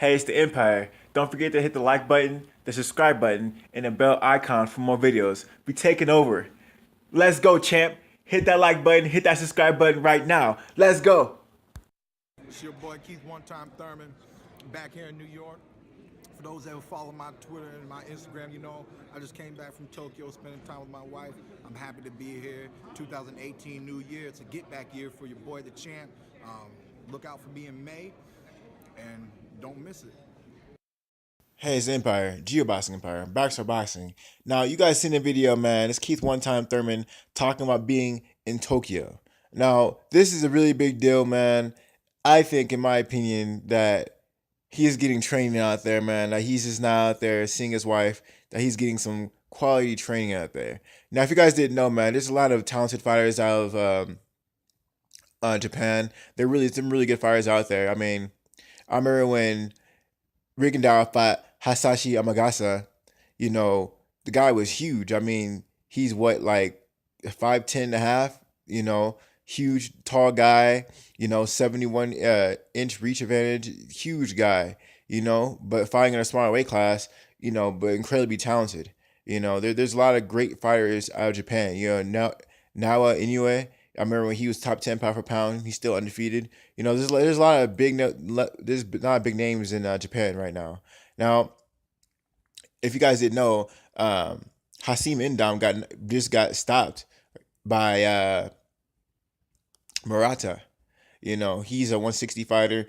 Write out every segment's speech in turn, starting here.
Hey, it's the Empire. Don't forget to hit the like button, the subscribe button, and the bell icon for more videos. We taking over. Let's go, champ. Hit that like button, hit that subscribe button right now. Let's go. It's your boy Keith One Time Thurman back here in New York. For those that follow my Twitter and my Instagram, I just came back from Tokyo spending time with my wife. I'm happy to be here. 2018 New Year. It's a get back year for your boy the champ. Look out for me in May and don't miss it. Hey, it's Empire, Geoboxing Empire, Baxter Boxing. Now, you guys seen the video, man. It's Keith One Time Thurman talking about being in Tokyo. Now, this is a really big deal, man. I think, in my opinion, that he's getting training out there, man. That he's just not out there seeing his wife, that he's getting some quality training out there. Now, if you guys didn't know, man, there's a lot of talented fighters out of Japan. There really some really good fighters out there. I mean, I remember when Rigondeaux fought Hasashi Amagasa. The guy was huge. I mean, he's what, like 5'10" and a half, huge, tall guy, 71 inch reach advantage, huge guy, but fighting in a smaller weight class, but incredibly talented. There's a lot of great fighters out of Japan. Nawa Inoue. I remember when he was top 10 pound for pound. He's still undefeated. There's a lot of there's a lot of big names in Japan right now. Now, if you guys didn't know, Hasim Indam just got stopped by Murata. He's a 160 fighter,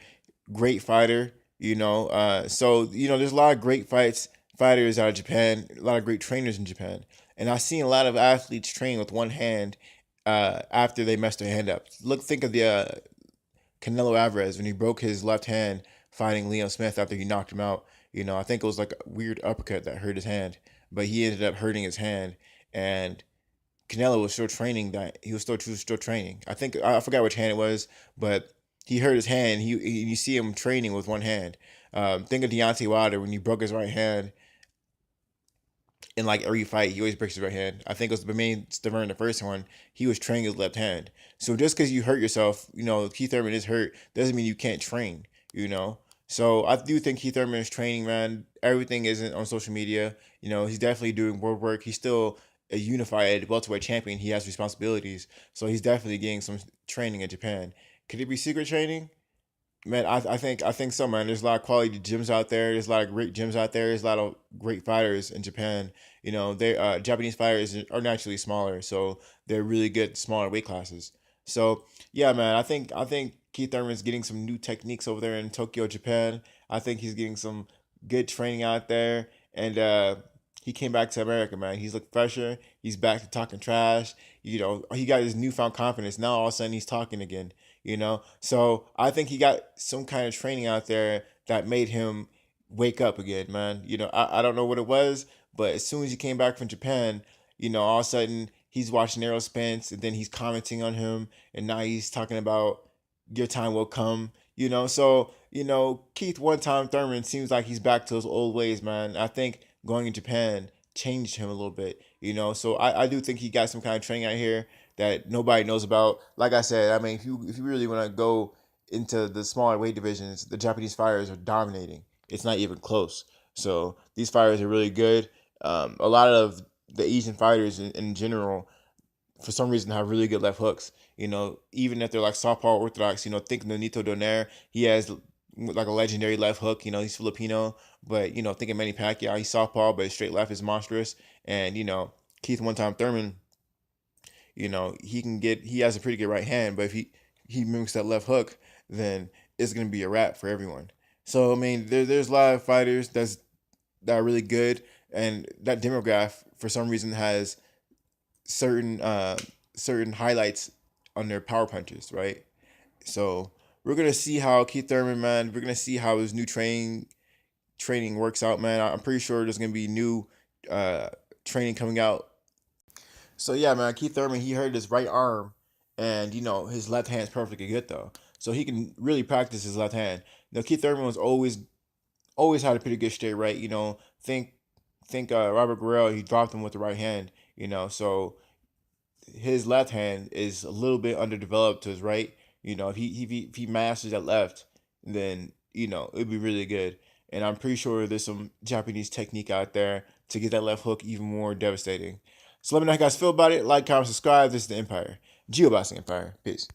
great fighter. There's a lot of great fighters out of Japan, a lot of great trainers in Japan, and I've seen a lot of athletes train with one hand after they messed their hand up. Think of the Canelo Alvarez when he broke his left hand fighting Liam Smith after he knocked him out. I think it was like a weird uppercut that hurt his hand, but he ended up hurting his hand, and Canelo was still training that he was still training. I forgot which hand it was, but he hurt his hand. You see him training with one hand. Think of Deontay Wilder when he broke his right hand. In like every fight, he always breaks his right hand. I think it was Bermain Stavern, the first one. He was training his left hand. So just because you hurt yourself, Keith Thurman is hurt, doesn't mean you can't train. So I do think Keith Thurman is training, man. Everything isn't on social media. He's definitely doing work. He's still a unified welterweight champion. He has responsibilities, so he's definitely getting some training in Japan. Could it be secret training? Man, I think so, man. There's a lot of quality gyms out there. There's a lot of great gyms out there. There's a lot of great fighters in Japan. They Japanese fighters are naturally smaller, so they're really good at smaller weight classes. So yeah, man, I think Keith Thurman's getting some new techniques over there in Tokyo, Japan. I think he's getting some good training out there, and he came back to America, man. He's looked fresher. He's back to talking trash. He got his newfound confidence. Now all of a sudden he's talking again. So I think he got some kind of training out there that made him wake up again, man. I don't know what it was, but as soon as he came back from Japan, all of a sudden he's watching Errol Spence, and then he's commenting on him, and now he's talking about your time will come. Keith One Time Thurman seems like he's back to his old ways, man. I think going in Japan changed him a little bit. So I do think he got some kind of training out here that nobody knows about. Like I said, I mean, if you really want to go into the smaller weight divisions, the Japanese fighters are dominating. It's not even close. So these fighters are really good. A lot of the Asian fighters in general, for some reason, have really good left hooks. Even if they're like southpaw orthodox, think Nonito Donaire, he has like a legendary left hook. He's Filipino, but think of Manny Pacquiao, he's southpaw, but his straight left is monstrous. And Keith One Time Thurman, he has a pretty good right hand, but if he mimics that left hook, then it's gonna be a wrap for everyone. So I mean, there's a lot of fighters that are really good, and that demographic for some reason has certain certain highlights on their power punches, right? So we're gonna see how Keith Thurman, man. We're gonna see how his new training works out, man. I'm pretty sure there's gonna be new training coming out. So yeah, man, Keith Thurman, he hurt his right arm, and his left hand's perfectly good though, so he can really practice his left hand. Keith Thurman was always had a pretty good straight right. Think Robert Guerrero, he dropped him with the right hand. So his left hand is a little bit underdeveloped to his right. If he masters that left, then it'd be really good. And I'm pretty sure there's some Japanese technique out there to get that left hook even more devastating. So let me know how you guys feel about it. Like, comment, subscribe. This is the Empire. Geoboxing Empire. Peace.